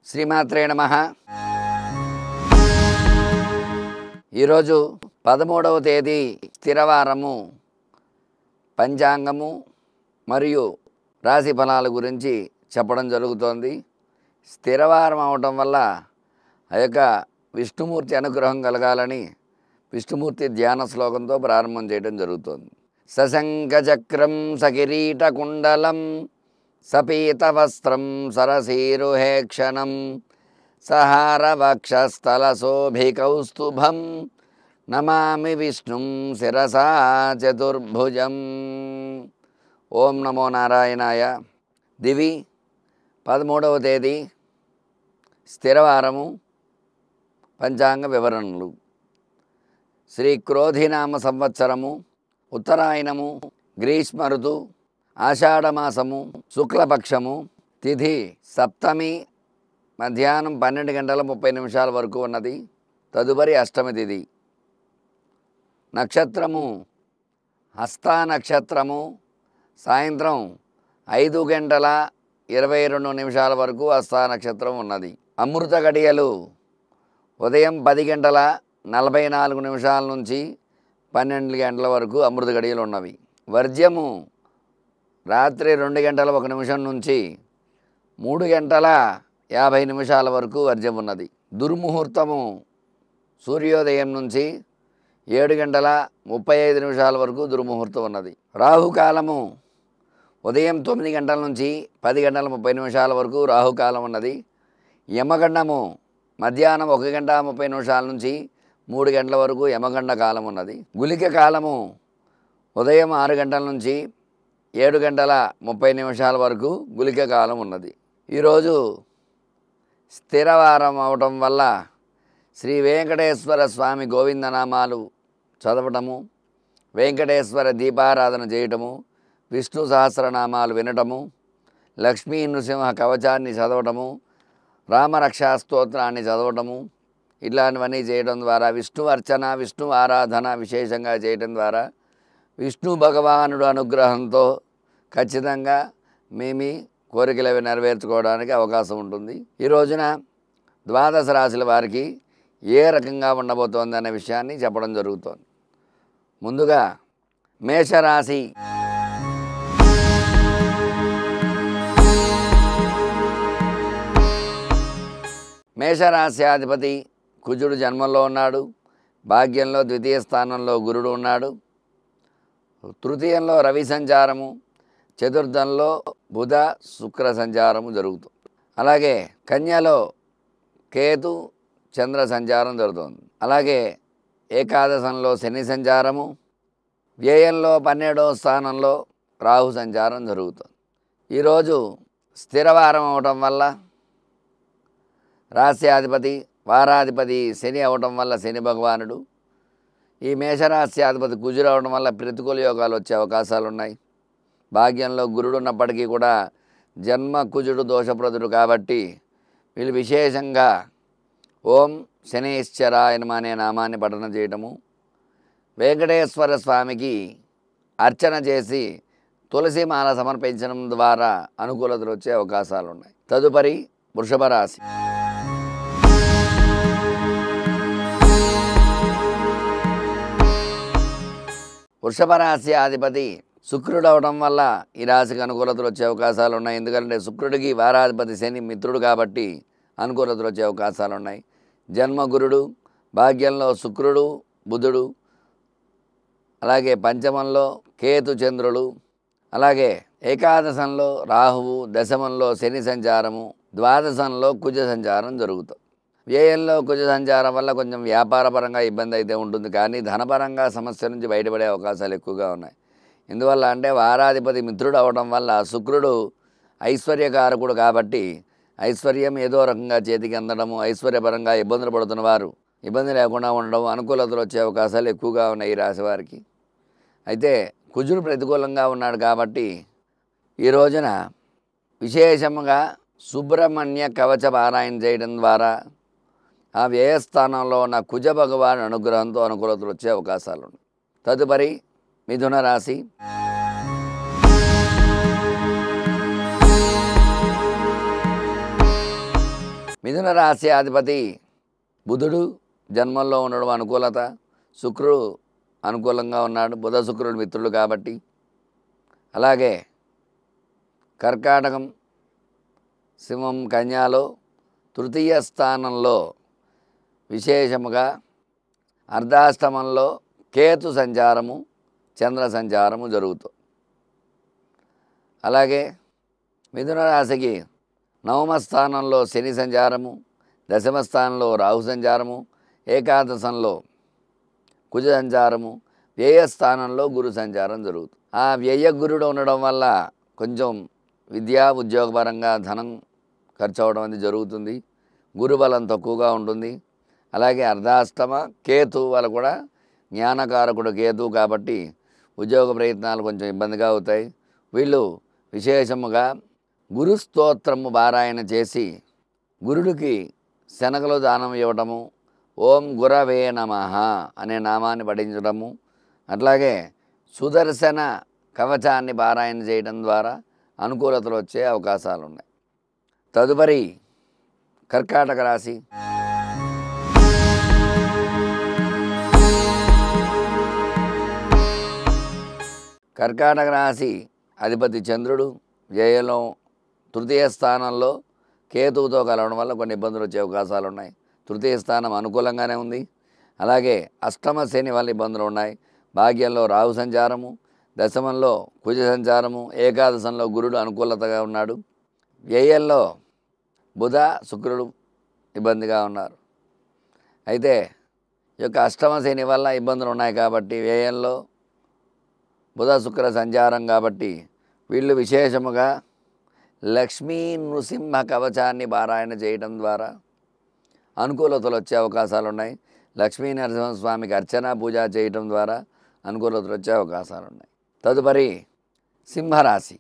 శ్రీమాత్రే నమః. ఈరోజు 13వ తేదీ స్థిరవారము పంచాంగము మరియు రాశి ఫలాల గురించి చెప్పడం జరుగుతోంది. స్థిరవారం అవటం వల్ల ఆ యొక్క విష్ణుమూర్తి అనుగ్రహం కలగాలని విష్ణుమూర్తి ధ్యాన శ్లోకంతో ప్రారంభం చేయడం జరుగుతోంది. సశంఖచక్రం సకిరీటకుండలం సపీతవస్త్రం సరసీరుహేక్షణం సహారవక్షస్థలశోభికౌస్తుభం నమామి విష్ణుం శిరసా చతుర్భుజం. ఓం నమో నారాయణాయ. దివి 13వ తేదీ స్థిరవారము పంచాంగ వివరణలు. శ్రీ క్రోధినామ సంవత్సరము, ఉత్తరాయణము, గ్రీష్మ ఋతు, ఆషాఢమాసము, శుక్లపక్షము, తిథి సప్తమి మధ్యాహ్నం 12:30 వరకు ఉన్నది. తదుపరి అష్టమి తిథి. నక్షత్రము హస్తా నక్షత్రము, సాయంత్రం 5:22 వరకు హస్తా నక్షత్రం ఉన్నది. అమృత గడియలు ఉదయం 10:44 నుంచి 12 వరకు అమృత గడియలు ఉన్నవి. వర్జ్యము రాత్రి 2:01 నుంచి 3:50 వరకు వర్జ్యం ఉన్నది. దుర్ముహూర్తము సూర్యోదయం నుంచి 7:35 వరకు దుర్ముహూర్తం ఉన్నది. రాహుకాలము ఉదయం 9 గంటల నుంచి 10:30 వరకు రాహుకాలం ఉన్నది. యమగండము మధ్యాహ్నం 1:30 నుంచి 3 గంటల వరకు యమగండ కాలం ఉన్నది. గుళిక కాలము ఉదయం 6 గంటల నుంచి 7:30 వరకు గుళిక కాలం ఉన్నది. ఈరోజు స్థిరవారం అవటం వల్ల శ్రీ వెంకటేశ్వర స్వామి గోవిందనామాలు చదవటము, వెంకటేశ్వర దీపారాధన చేయటము, విష్ణు సహస్రనామాలు వినటము, లక్ష్మీ నృసింహ కవచాన్ని చదవటము, రామరక్షా స్తోత్రాన్ని చదవటము, ఇట్లాంటివన్నీ చేయడం ద్వారా విష్ణు అర్చన, విష్ణు ఆరాధన విశేషంగా చేయటం ద్వారా విష్ణు భగవానుడు అనుగ్రహంతో ఖచ్చితంగా మీ కోరికలు అవి నెరవేర్చుకోవడానికి అవకాశం ఉంటుంది. ఈ రోజున ద్వాదశ రాశుల వారికి ఏ రకంగా ఉండబోతోంది అనే విషయాన్ని చెప్పడం జరుగుతోంది. ముందుగా మేషరాశి. మేషరాశ్యాధిపతి కుజుడు జన్మంలో ఉన్నాడు. భాగ్యంలో ద్వితీయ స్థానంలో గురుడు ఉన్నాడు. తృతీయంలో రవి సంచారము, చతుర్థంలో బుధ శుక్ర సంచారము జరుగుతుంది. అలాగే కన్యలో కేతు చంద్ర సంచారం జరుగుతుంది. అలాగే ఏకాదశంలో శని సంచారము, వ్యయంలో 12వ స్థానంలో రాహు సంచారం జరుగుతుంది. ఈరోజు స్థిరవారం అవటం వల్ల రాశ్యాధిపతి వారాధిపతి శని అవటం వల్ల శని భగవానుడు, ఈ మేషరాశ్యాధిపతి కుజుడు అవడం వల్ల ప్రతికూల యోగాలు వచ్చే అవకాశాలు ఉన్నాయి. భాగ్యంలో గురుడు ఉన్నప్పటికీ కూడా జన్మ కుజుడు దోషప్రదుడు కాబట్టి వీళ్ళు విశేషంగా ఓం శనేశ్వరాయ నమః అనే నామాన్ని పఠనం చేయటము, వెంకటేశ్వర స్వామికి అర్చన చేసి తులసి మాల సమర్పించడం ద్వారా అనుకూలతలు వచ్చే అవకాశాలు ఉన్నాయి. తదుపరి వృషభ రాశి. వృషభ రాశి అధిపతి శుక్రుడు అవడం వల్ల ఈ రాశికి అనుకూలతలు వచ్చే అవకాశాలు ఉన్నాయి. ఎందుకంటే శుక్రుడికి వారాధిపతి శని మిత్రుడు కాబట్టి అనుకూలతలు వచ్చే అవకాశాలు ఉన్నాయి. జన్మగురుడు, భాగ్యంలో శుక్రుడు బుధుడు, అలాగే పంచమంలో కేతు చంద్రుడు, అలాగే ఏకాదశంలో రాహువు, దశమంలో శని సంచారము, ద్వాదశంలో కుజ సంచారం జరుగుతుంది. వ్యయంలో కుజ సంచారం వల్ల కొంచెం వ్యాపారపరంగా ఇబ్బంది అయితే ఉంటుంది, కానీ ధనపరంగా సమస్య నుంచి బయటపడే అవకాశాలు ఎక్కువగా ఉన్నాయి. ఎందువల్ల అంటే వారాధిపతి మిత్రుడు అవడం వల్ల శుక్రుడు ఐశ్వర్యకారకుడు కాబట్టి ఐశ్వర్యం ఏదో రకంగా చేతికి అందడము, ఐశ్వర్యపరంగా ఇబ్బందులు పడుతున్న వారు ఇబ్బంది లేకుండా ఉండడం, అనుకూలతలు వచ్చే అవకాశాలు ఎక్కువగా ఉన్నాయి ఈ రాశి వారికి. అయితే కుజుడు ప్రతికూలంగా ఉన్నాడు కాబట్టి ఈ రోజున విశేషంగా సుబ్రహ్మణ్య కవచ పారాయణ చేయడం ద్వారా ఆ వ్యయస్థానంలో ఉన్న కుజ భగవాన్ అనుగ్రహంతో అనుకూలతలు వచ్చే అవకాశాలు ఉన్నాయి. తదుపరి మిథున రాశి. మిథున రాశి అధిపతి బుధుడు జన్మంలో ఉండడం అనుకూలత, శుక్రుడు అనుకూలంగా ఉన్నాడు, బుధ శుక్రుడు మిత్రులు కాబట్టి. అలాగే కర్కాటకం, సింహం, కన్యాలో తృతీయ స్థానంలో విశేషముగా అర్ధాష్టమంలో కేతు సంచారము, చంద్ర సంచారము జరుగుతుంది. అలాగే మిథున రాశికి నవమ స్థానంలో శని సంచారము, దశమ స్థానంలో రాహు సంచారము, ఏకాదశంలో కుజ సంచారము, వ్యయ స్థానంలో గురు సంచారం జరుగుతుంది. ఆ వ్యయ గురుడు ఉండడం వల్ల కొంచెం విద్యా ఉద్యోగపరంగా ధనం ఖర్చు అవడం అనేది జరుగుతుంది. గురుబలం తక్కువగా ఉంటుంది. అలాగే అర్ధాష్టమ కేతు వల్ల కూడా జ్ఞానకారకుడు కేతు కాబట్టి ఉద్యోగ ప్రయత్నాలు కొంచెం ఇబ్బందిగా అవుతాయి. వీళ్ళు విశేషముగా గురు స్తోత్రము పారాయణ చేసి గురుడికి శనగలు దానం ఇవ్వటము, ఓం గురవే నమః అనే నామాన్ని పఠించడము, అట్లాగే సుదర్శన కవచాన్ని పారాయణ చేయడం ద్వారా అనుకూలతలు వచ్చే అవకాశాలు ఉన్నాయి. తదుపరి కర్కాటక రాశి. కర్కాటక రాశి అధిపతి చంద్రుడు వ్యయంలో తృతీయ స్థానంలో కేతువుతో కలవడం వల్ల కొన్ని ఇబ్బందులు వచ్చే అవకాశాలు ఉన్నాయి. తృతీయ స్థానం అనుకూలంగానే ఉంది. అలాగే అష్టమ శని వల్ల ఇబ్బందులు ఉన్నాయి. భాగ్యంలో రాహు సంచారము, దశమంలో కుజ సంచారము, ఏకాదశంలో గురుడు అనుకూలతగా ఉన్నాడు. వ్యయంలో బుధ శుక్రుడు ఇబ్బందిగా ఉన్నారు. అయితే ఈ యొక్క అష్టమ శని వల్ల ఇబ్బందులు ఉన్నాయి కాబట్టి వ్యయంలో బుధ శుక్ర సంచారం కాబట్టి వీళ్ళు విశేషముగా లక్ష్మీ నృసింహ కవచాన్ని పారాయణ చేయడం ద్వారా అనుకూలతలు వచ్చే అవకాశాలు ఉన్నాయి. లక్ష్మీ నరసింహస్వామికి అర్చన పూజ చేయడం ద్వారా అనుకూలతలు వచ్చే అవకాశాలు ఉన్నాయి. తదుపరి సింహరాశి.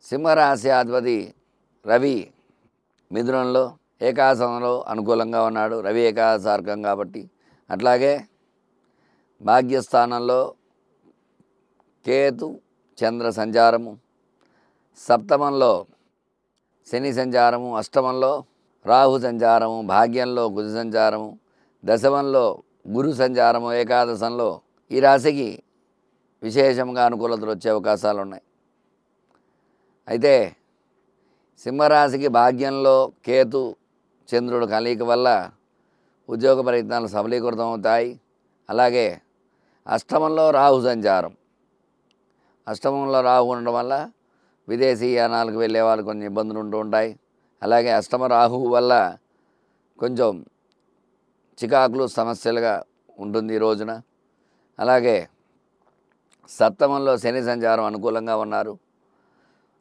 సింహరాశి అధిపతి రవి మిథునంలో ఏకాదశంలో అనుకూలంగా ఉన్నాడు. రవి ఏకాదశార్కం కాబట్టి. అట్లాగే భాగ్యస్థానంలో కేతు చంద్ర సంచారము, సప్తమంలో శని సంచారము, అష్టమంలో రాహు సంచారము, భాగ్యంలో కుజ సంచారము, దశమంలో గురు సంచారము, ఏకాదశంలో ఈ రాశికి విశేషంగా అనుకూలతలు వచ్చే అవకాశాలు ఉన్నాయి. అయితే సింహరాశికి భాగ్యంలో కేతు చంద్రుడు కలయిక వల్ల ఉద్యోగ ప్రయత్నాలు సఫలీకృతం అవుతాయి. అలాగే అష్టమంలో రాహు సంచారం, అష్టమంలో రాహు ఉండడం వల్ల విదేశీ యానాలకు వెళ్ళే వాళ్ళు కొన్ని ఇబ్బందులు ఉంటూ ఉంటాయి. అలాగే అష్టమ రాహువు వల్ల కొంచెం చికాకులు సమస్యలుగా ఉంటుంది ఈ రోజున. అలాగే సప్తమంలో శని సంచారం అనుకూలంగా ఉన్నారు.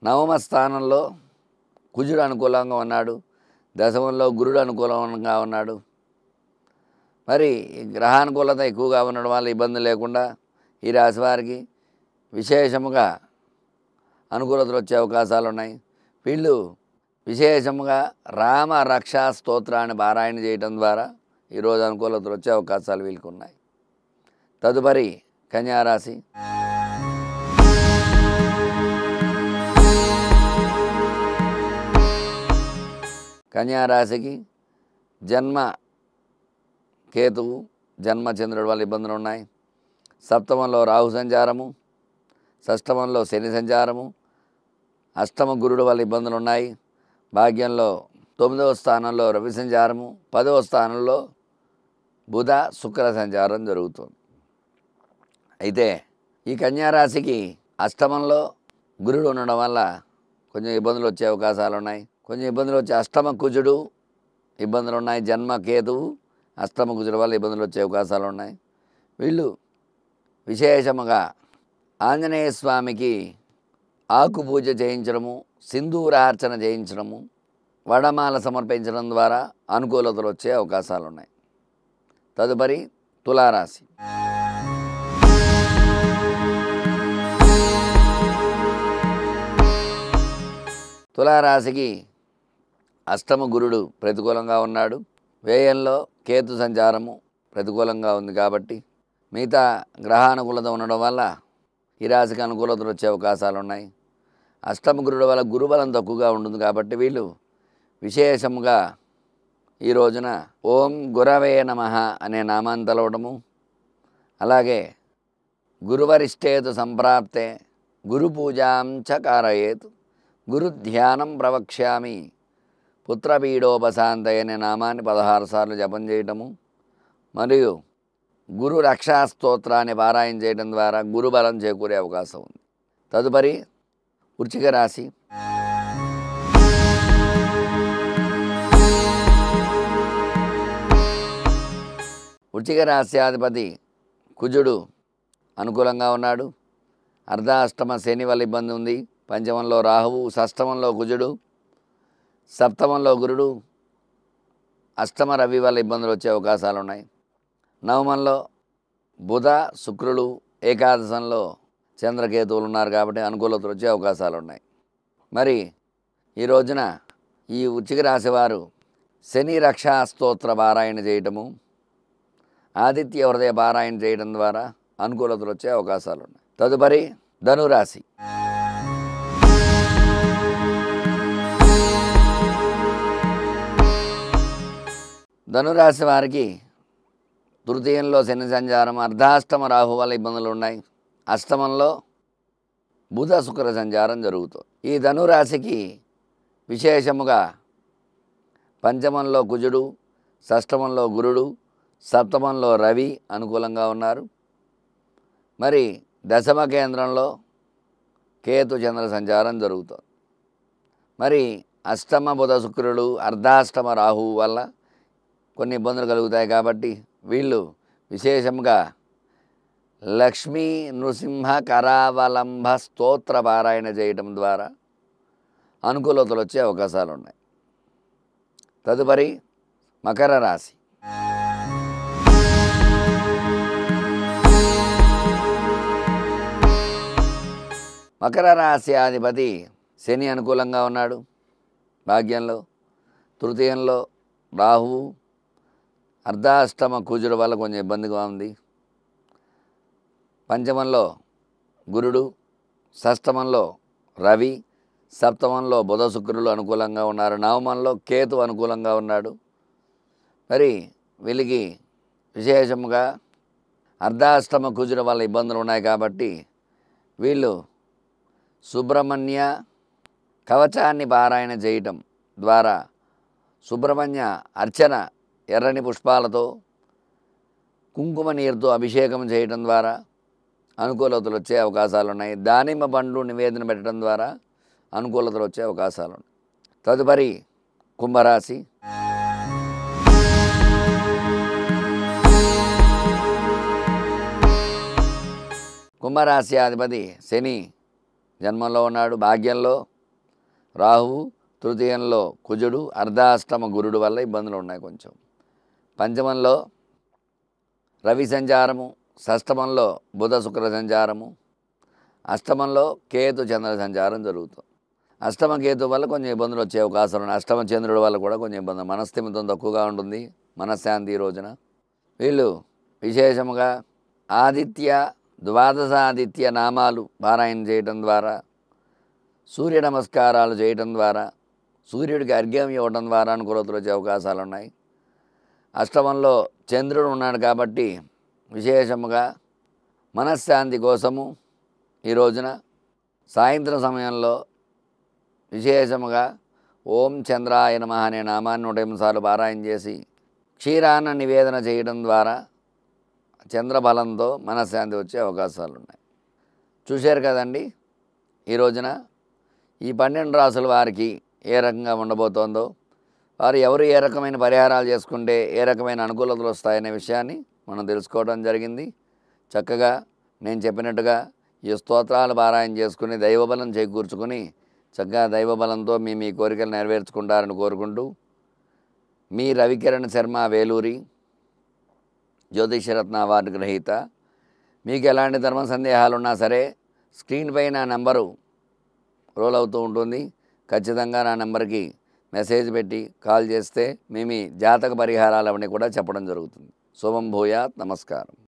నవమ స్థానంలో కుజుడు అనుకూలంగా ఉన్నాడు. దశమంలో గురుడు అనుకూలంగా ఉన్నాడు. మరి గ్రహానుకూలత ఎక్కువగా ఉండడం వల్ల ఇబ్బంది లేకుండా ఈ రాశి వారికి విశేషముగా అనుకూలతలు వచ్చే అవకాశాలు ఉన్నాయి. వీళ్ళు విశేషముగా రామ రక్షా స్తోత్రాన్ని పారాయణ చేయడం ద్వారా ఈరోజు అనుకూలతలు వచ్చే అవకాశాలు వీళ్ళకి ఉన్నాయి. తదుపరి కన్యారాశి. కన్యారాశికి జన్మ కేతువు, జన్మ చంద్రుడి వల్ల ఇబ్బందులు ఉన్నాయి. సప్తమంలో రాహు సంచారము, షష్టమంలో శని సంచారము, అష్టమ గురుడు వల్ల ఇబ్బందులు ఉన్నాయి. భాగ్యంలో 9వ స్థానంలో రవి సంచారము, 10వ స్థానంలో బుధ శుక్ర సంచారం జరుగుతుంది. అయితే ఈ కన్యారాశికి అష్టమంలో గురుడు ఉండడం వల్ల కొంచెం ఇబ్బందులు వచ్చే అవకాశాలు ఉన్నాయి. కొంచెం ఇబ్బందులు వచ్చే అష్టమ కుజుడు ఇబ్బందులు ఉన్నాయి. జన్మ కేతువు అష్టమ కుజుడు వల్ల ఇబ్బందులు వచ్చే అవకాశాలు ఉన్నాయి. వీళ్ళు విశేషముగా ఆంజనేయ స్వామికి ఆకు పూజ చేయించడము, సింధూరార్చన చేయించడము, వడమాల సమర్పించడం ద్వారా అనుకూలతలు వచ్చే అవకాశాలు ఉన్నాయి. తదుపరి తులారాశి. తులారాశికి అష్టమ గురుడు ప్రతికూలంగా ఉన్నాడు. వ్యయంలో కేతు సంచారము ప్రతికూలంగా ఉంది కాబట్టి మిగతా గ్రహానుకూలత ఉండడం వల్ల ఈ రాశికి అనుకూలతలు వచ్చే అవకాశాలు ఉన్నాయి. అష్టమ గురుడు వల్ల గురుబలం తక్కువగా ఉంటుంది కాబట్టి వీళ్ళు విశేషముగా ఈ రోజున ఓం గురవే నమః అనే నామాన్ని తలవడము, అలాగే గురువరిష్టేతు సంప్రాప్తే గురు పూజాం చ కారయేత్ గురుధ్యానం ప్రవక్ష్యామి పుత్రపీడోపశాంతయ అనే నామాన్ని 16 సార్లు జపం చేయటము మరియు గురు రక్షా స్తోత్రాన్ని పారాయణ చేయడం ద్వారా గురుబలం చేకూరే అవకాశం ఉంది. తదుపరి వృశ్చిక రాశి. వృశ్చిక రాశ్యాధిపతి కుజుడు అనుకూలంగా ఉన్నాడు. అర్ధాష్టమ శని వల్ల ఇబ్బంది ఉంది. పంచమంలో రాహువు, షష్టమంలో కుజుడు, సప్తమంలో గురుడు, అష్టమ రవి వల్ల ఇబ్బందులు వచ్చే అవకాశాలు ఉన్నాయి. నవమంలో బుధ శుక్రులు, ఏకాదశంలో చంద్రకేతువులు ఉన్నారు కాబట్టి అనుకూలతలు వచ్చే అవకాశాలు ఉన్నాయి. మరి ఈ రోజున ఈ వృశ్చిక రాశి వారు శని రక్షా స్తోత్ర పారాయణ చేయటము, ఆదిత్య హృదయ పారాయణ చేయడం ద్వారా అనుకూలతలు వచ్చే అవకాశాలు ఉన్నాయి. తదుపరి ధనురాశి. ధనురాశి వారికి తృతీయంలో శని సంచారం, అర్ధాష్టమ రాహు వల్ల ఇబ్బందులు ఉన్నాయి. అష్టమంలో బుధ శుక్ర సంచారం జరుగుతుంది. ఈ ధనురాశికి విశేషముగా పంచమంలో కుజుడు, షష్టమంలో గురుడు, సప్తమంలో రవి అనుకూలంగా ఉన్నారు. మరి దశమ కేంద్రంలో కేతు చంద్ర సంచారం జరుగుతుంది. మరి అష్టమ బుధ శుక్రుడు, అర్ధాష్టమ రాహువు వల్ల కొన్ని ఇబ్బందులు కలుగుతాయి కాబట్టి వీళ్ళు విశేషంగా లక్ష్మీ నృసింహ కరావలంబ స్తోత్ర పారాయణ చేయటం ద్వారా అనుకూలతలు వచ్చే అవకాశాలు ఉన్నాయి. తదుపరి మకర రాశి. మకర రాశి అధిపతి శని అనుకూలంగా ఉన్నాడు. భాగ్యంలో, తృతీయంలో రాహువు, అర్ధాష్టమ కుజుడు వల్ల కొంచెం ఇబ్బందిగా ఉంది. పంచమంలో గురుడు, షష్టమంలో రవి, సప్తమంలో బుధ శుక్రులు అనుకూలంగా ఉన్నారు. నవమంలో కేతు అనుకూలంగా ఉన్నాడు. మరి వీళ్ళకి విశేషముగా అర్ధాష్టమ కుజుడు వల్ల ఇబ్బందులు ఉన్నాయి కాబట్టి వీళ్ళు సుబ్రహ్మణ్య కవచాన్ని పారాయణ చేయటం ద్వారా సుబ్రహ్మణ్య అర్చన ఎర్రని పుష్పాలతో కుంకుమ నీరుతో అభిషేకం చేయడం ద్వారా అనుకూలతలు వచ్చే అవకాశాలు ఉన్నాయి. దానిమ్మ పండ్లు నివేదన పెట్టడం ద్వారా అనుకూలతలు వచ్చే అవకాశాలు ఉన్నాయి. తదుపరి కుంభరాశి. కుంభరాశి అధిపతి శని జన్మంలో ఉన్నాడు. భాగ్యంలో రాహువు, తృతీయంలో కుజుడు, అర్ధాష్టమ గురుడు వల్ల ఇబ్బందులు ఉన్నాయి. కొంచెం పంచమంలో రవి సంచారము, షష్టమంలో బుధ శుక్ర సంచారము, అష్టమంలో కేతు చంద్ర సంచారం జరుగుతుంది. అష్టమ కేతు వల్ల కొంచెం ఇబ్బందులు వచ్చే అవకాశాలు ఉన్నాయి. అష్టమ చంద్రుడి వల్ల కూడా కొంచెం ఇబ్బంది, మనస్థిమితం తక్కువగా ఉంటుంది, మనశ్శాంతి ఈ రోజున. వీళ్ళు విశేషముగా ఆదిత్య ద్వాదశాదిత్య నామాలు పారాయణ చేయటం ద్వారా, సూర్య నమస్కారాలు చేయటం ద్వారా, సూర్యుడికి అర్ఘ్యం ఇవ్వడం ద్వారా అనుకూలతలు వచ్చే అవకాశాలు ఉన్నాయి. అష్టమంలో చంద్రుడు ఉన్నాడు కాబట్టి విశేషముగా మనశ్శాంతి కోసము ఈ రోజున సాయంత్రం సమయంలో విశేషముగా ఓం చంద్రాయ నమః అనే నామాన్ని 108 సార్లు పారాయణ చేసి క్షీరాన్న నివేదన చేయడం ద్వారా చంద్రబలంతో మనశ్శాంతి వచ్చే అవకాశాలు ఉన్నాయి. చూశారు కదండి ఈ రోజున ఈ 12 రాసుల వారికి ఏ రకంగా ఉండబోతోందో, వారు ఎవరు ఏ రకమైన పరిహారాలు చేసుకుంటే ఏ రకమైన అనుకూలతలు వస్తాయనే విషయాన్ని మనం తెలుసుకోవడం జరిగింది. చక్కగా నేను చెప్పినట్టుగా ఈ స్తోత్రాలు పారాయణ చేసుకుని దైవబలం చేకూర్చుకుని చక్కగా దైవబలంతో మీ కోరికలు నెరవేర్చుకుంటారని కోరుకుంటూ, మీ రవికిరణ్ శర్మ, వేలూరి, జ్యోతిషరత్న అవార్డు గ్రహీత. మీకు ఎలాంటి ధర్మ సందేహాలు ఉన్నా సరే స్క్రీన్ పై నా నెంబరు రోల్ అవుతూ ఉంటుంది. ఖచ్చితంగా నా నెంబర్కి మెసేజ్ పెట్టి కాల్ చేస్తే మీ జాతక పరిహారాలు అవన్నీ కూడా చెప్పడం జరుగుతుంది. శుభం భూయాత్. నమస్కారం.